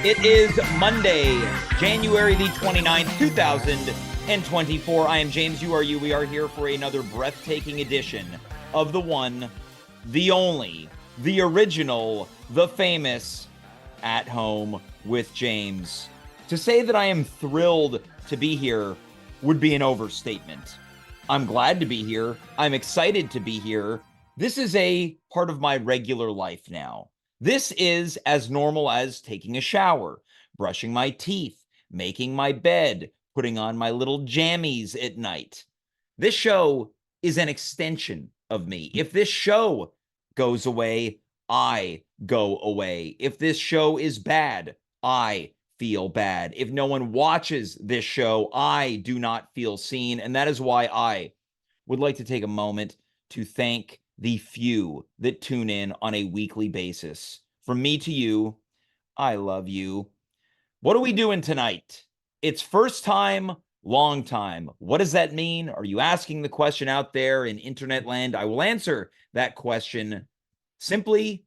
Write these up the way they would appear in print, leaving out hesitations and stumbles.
It is Monday, January the 29th, 2024. I am James, you are you. We are here for another breathtaking edition of the one, the only, the original, the famous At Home with James. To say that I am thrilled to be here would be an overstatement. I'm glad to be here. I'm excited to be here. This is a part of my regular life now. This is as normal as taking a shower, brushing my teeth, making my bed, putting on my little jammies at night. This show is an extension of me. If this show goes away, I go away. If this show is bad, I feel bad. If no one watches this show, I do not feel seen. And that is why I would like to take a moment to thank the few that tune in on a weekly basis. From me to you, I love you. What are we doing tonight? It's first time, long time. What does that mean? Are you asking the question out there in internet land? I will answer that question simply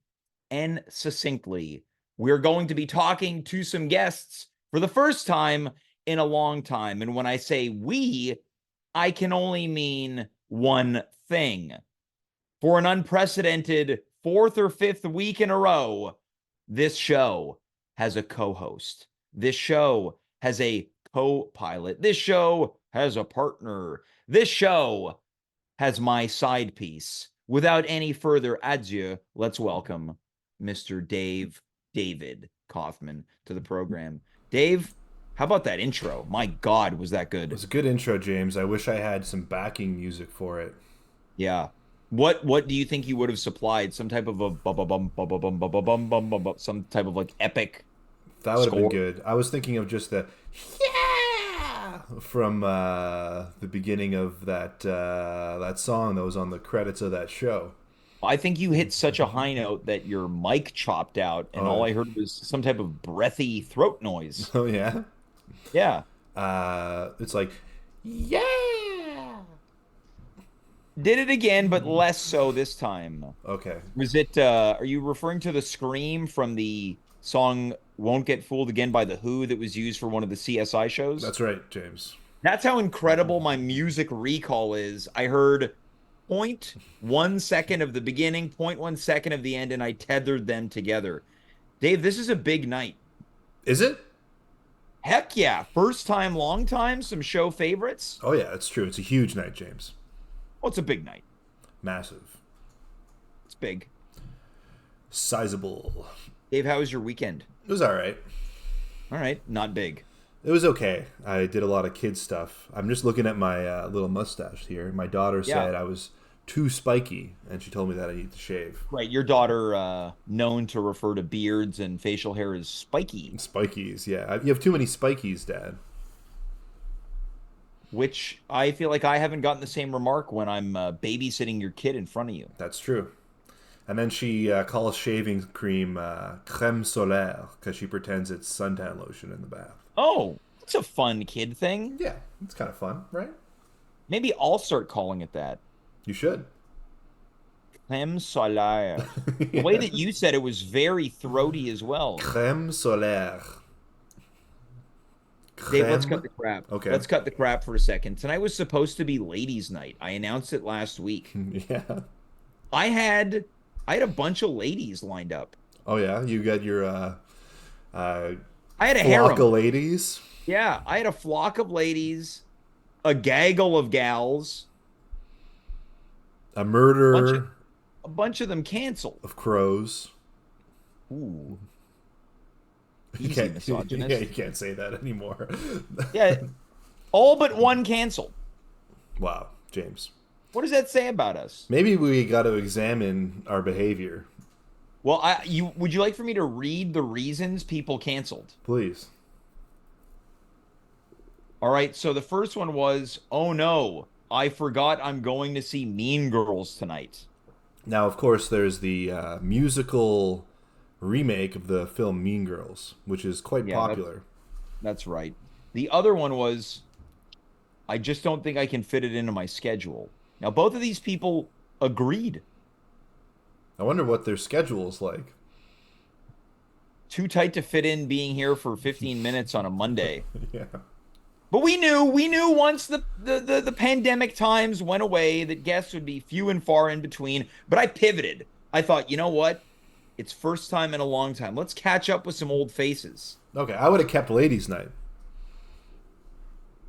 and succinctly. We're going to be talking to some guests for the first time in a long time. And when I say we, I can only mean one thing. For an unprecedented fourth or fifth week in a row, this show has a co-host. This show has a co-pilot. This show has a partner. This show has my side piece. Without any further ado, let's welcome Mr. David Kaufman to the program. Dave, how about that intro? My God, was that good? It was a good intro, James. I wish I had some backing music for it. Yeah. What do you think you would have supplied? Some type of a some type of like epic That would have been score? good. I was thinking of just the yeah from the beginning of that song that was on the credits of that show. I think you hit such a high note that your mic chopped out, and all Oh, I heard was some type of breathy throat noise. oh yeah. Yeah. It's like yeah. Did it again, but less so this time. Okay, Was it are you referring to the scream from the song Won't Get Fooled Again by The Who that was used for one of the CSI shows? that's right, James. That's how incredible my music recall is. I heard 0.1 second of the beginning, 0.1 second of the end, and I tethered them together. Dave, this is a big night. Is it? Heck yeah. First time, long time, some show favorites. Oh yeah, it's true. It's a huge night, James. Oh, it's a big night. Massive, It's big. sizable. Dave, how was your weekend? It was all right. All right, not big. It was okay. I did a lot of kid stuff. I'm just looking at my little mustache here. My daughter Yeah, said I was too spiky, and she told me that I need to shave. right. Your daughter, known to refer to beards and facial hair as spiky, Spikies, yeah. You have too many spikies, Dad. which I feel like I haven't gotten the same remark when I'm babysitting your kid in front of you. That's true. And then she calls shaving cream crème solaire because she pretends it's suntan lotion in the bath. Oh, it's a fun kid thing. Yeah, it's kind of fun, right? Maybe I'll start calling it that. You should. Crème solaire. The way Yeah. that you said it was very throaty as well. Crème solaire. Dave, let's cut Crème. the crap. Okay. Let's cut the crap for a second. Tonight was supposed to be ladies' night. I announced it last week. Yeah. I had I had a bunch of ladies lined up. Oh yeah, you got your uh, I had a flock harem. of ladies. Yeah, I had a flock of ladies, a gaggle of gals, A a bunch of murder a bunch of them canceled. of crows. Ooh, You easy can't, yeah, you misogynist. can't say that anymore. Yeah, all but one canceled. Wow, James. What does that say about us? Maybe we got to examine our behavior, Well, would you like for me to read the reasons people canceled? please. All right, so the first one was, "Oh no, I forgot I'm going to see Mean Girls tonight." Now, of course, there's the musical remake of the film Mean Girls, which is quite Yeah, that's popular. that's right. The other one was, "I just don't think I can fit it into my schedule." Now, both of these people agreed. I wonder what their schedule's like. too tight to fit in being here for 15 minutes on a Monday. Yeah. But we knew once the pandemic times went away that guests would be few and far in between. But I pivoted. I thought, you know what? It's first time in a long time. Let's catch up with some old faces. Okay, I would have kept ladies' night.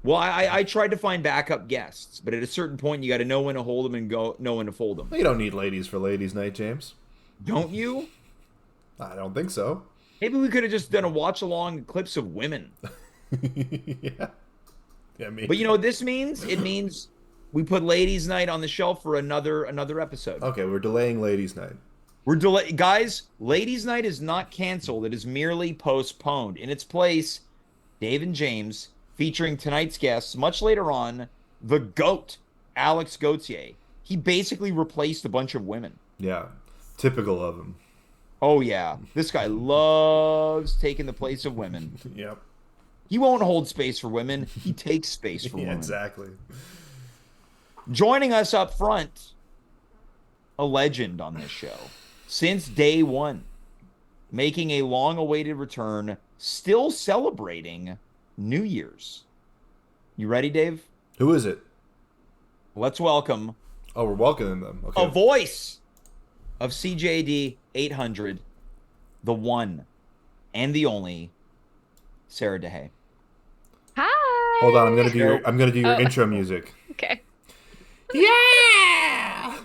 Well, I tried to find backup guests, but at a certain point, you got to know when to hold them and know when to fold them. You don't need ladies for ladies' night, James. Don't you? I don't think so. Maybe we could have just done a watch along clips of women. Yeah. Yeah, maybe. But you know what this means? It means we put ladies' night on the shelf for another episode. Okay, we're delaying ladies' night. Guys, ladies' night is not canceled. It is merely postponed. In its place, Dave and James featuring tonight's guests much later on, the GOAT, Alex Gauthier. He basically replaced a bunch of women. Yeah, typical of him. Oh, yeah. This guy loves taking the place of women. Yep. He won't hold space for women. He takes space for Yeah, women. exactly. Joining us up front, a legend on this show. Since day one, making a long-awaited return, still celebrating New Year's. You ready, Dave? Who is it? Let's welcome Oh, we're welcoming them. Okay. a voice of CJD 800, the one and the only Sarah Deshaies. Hi. Hold on, I'm gonna do your intro music. Okay. Yeah.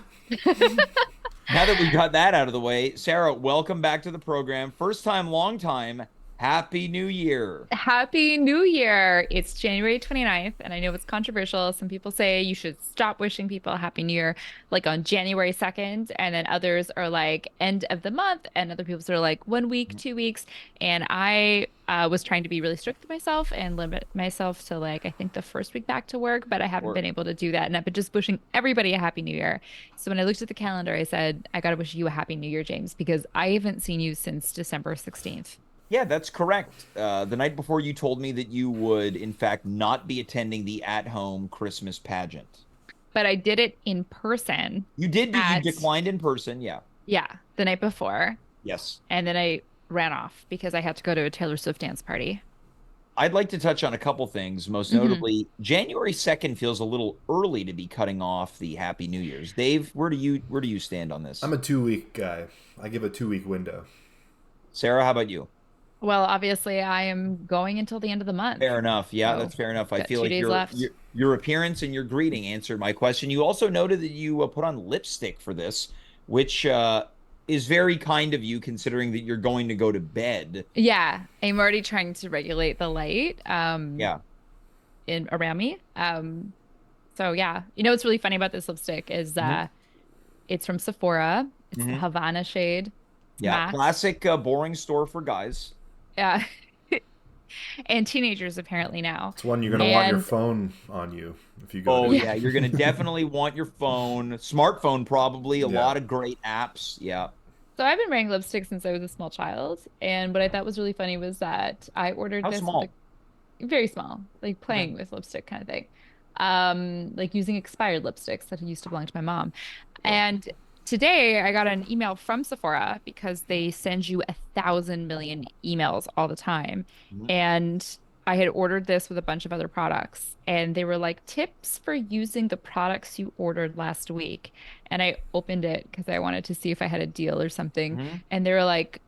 Now that we got that out of the way, Sarah, welcome back to the program. First time, long time. Happy New Year. Happy New Year. It's January 29th, and I know it's controversial. Some people say you should stop wishing people a Happy New Year like on January 2nd, and then others are like end of the month, and other people are like 1 week, 2 weeks. And I was trying to be really strict with myself and limit myself to like, I think the first week back to work, but I haven't been able to do that. And I've been just wishing everybody a Happy New Year. So when I looked at the calendar, I said, I got to wish you a Happy New Year, James, because I haven't seen you since December 16th. Yeah, that's correct. The night before, you told me that you would, in fact, not be attending the at-home Christmas pageant. But I did it in person. You did. You declined in person, yeah. Yeah, the night before. Yes. And then I ran off because I had to go to a Taylor Swift dance party. I'd like to touch on a couple things. Most notably, January 2nd feels a little early to be cutting off the Happy New Year's. Dave, where do you stand on this? I'm a 2-week guy. I give a 2-week window. Sarah, how about you? Well, obviously, I am going until the end of the month. Fair enough. Yeah, So, that's fair enough. I got feel 2 like days left. your appearance and your greeting answered my question. You also noted that you put on lipstick for this, which is very kind of you, considering that you're going to go to bed. Yeah, I'm already trying to regulate the light Yeah. in around me. So yeah, you know what's really funny about this lipstick is it's from Sephora. It's the Havana shade. Yeah. Matte. Classic boring store for guys. Yeah. And teenagers apparently now. It's one you're gonna want your And- phone on you if you go. Oh to yeah, you're gonna definitely want your phone, smartphone probably. A Yeah. lot of great apps. Yeah. So I've been wearing lipstick since I was a small child, and what I thought was really funny was that I ordered How this small? very small, like playing with lipstick kind of thing. Like using expired lipsticks that used to belong to my mom. And today I got an email from Sephora because they send you 1,000 million emails all the time. And I had ordered this with a bunch of other products, and they were like tips for using the products you ordered last week. And I opened it because I wanted to see if I had a deal or something. And they were like,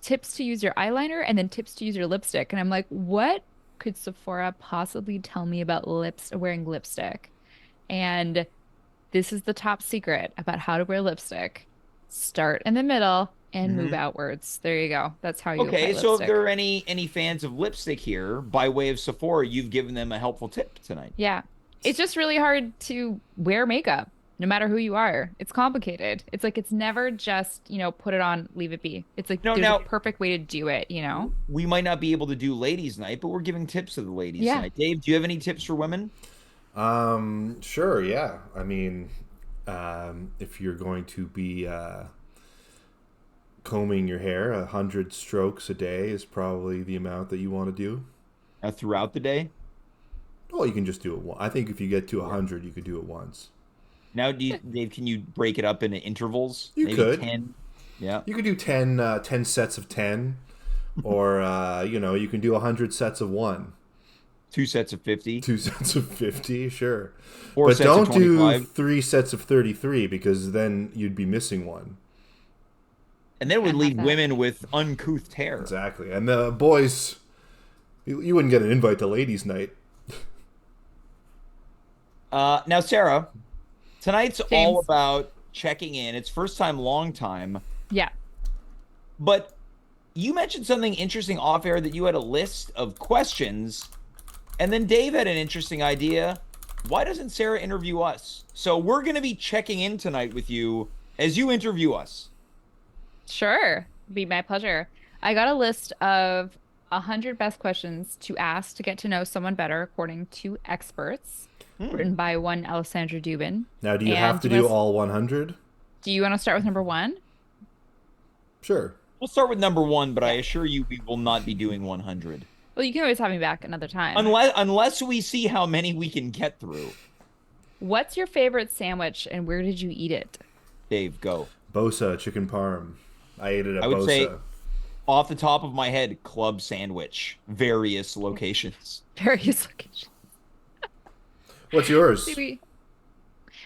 tips to use your eyeliner and then tips to use your lipstick. And I'm like, what could Sephora possibly tell me about wearing lipstick? And this is the top secret about how to wear lipstick. Start in the middle and move outwards. There you go. That's how you apply Okay, so if lipstick. there are any fans of lipstick here, by way of Sephora, you've given them a helpful tip tonight. Yeah. It's just really hard to wear makeup, no matter who you are. It's complicated. It's like it's never just, put it on, leave it be. It's like there's a perfect way to do it, We might not be able to do ladies' night, but we're giving tips to the ladies' Yeah. night. Dave, do you have any tips for women? Sure, yeah. I mean, if you're going to be combing your hair, 100 strokes a day is probably the amount that you want to do. Throughout the day? Well, you can just do it once. I think if you get to 100, you could do it once. Now, Dave, can you break it up into intervals? You Maybe could. 10? Yeah. You could do 10 sets of 10, or you can do 100 sets of one. 2 sets of 50. 2 sets of 50, sure. Four But sets of don't do 25. 3 sets of 33 because then you'd be missing one. And then it would Can't have leave that. women with uncouth hair. Exactly. And the boys, you wouldn't get an invite to ladies' night. Now, Sarah, tonight's all James. about checking in. It's first time, long time. Yeah. But you mentioned something interesting off air that you had a list of questions. And then Dave had an interesting idea. Why doesn't Sarah interview us? So we're going to be checking in tonight with you as you interview us. Sure. Be my pleasure. I got a list of 100 best questions to ask to get to know someone better, according to experts, Hmm. written by one Alessandra Dubin. Now, do you have And to do all 100? do you want to start with number one? Sure. We'll start with number one, but I Yeah. assure you we will not be doing 100. Well, you can always have me back another time. Unless we see how many we can get through. What's your favorite sandwich and where did you eat it? Dave, go. Bosa chicken parm. I ate it at I would say Bosa. off the top of my head, club sandwich, various locations. Various locations. What's yours? Maybe.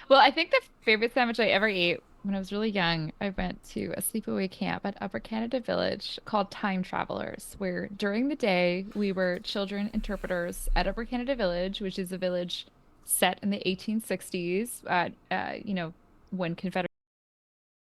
Well, I think the favorite sandwich I ever ate when I was really young, I went to a sleepaway camp at Upper Canada Village called Time Travelers, where during the day we were children interpreters at Upper Canada Village, which is a village set in the 1860s, when Confederate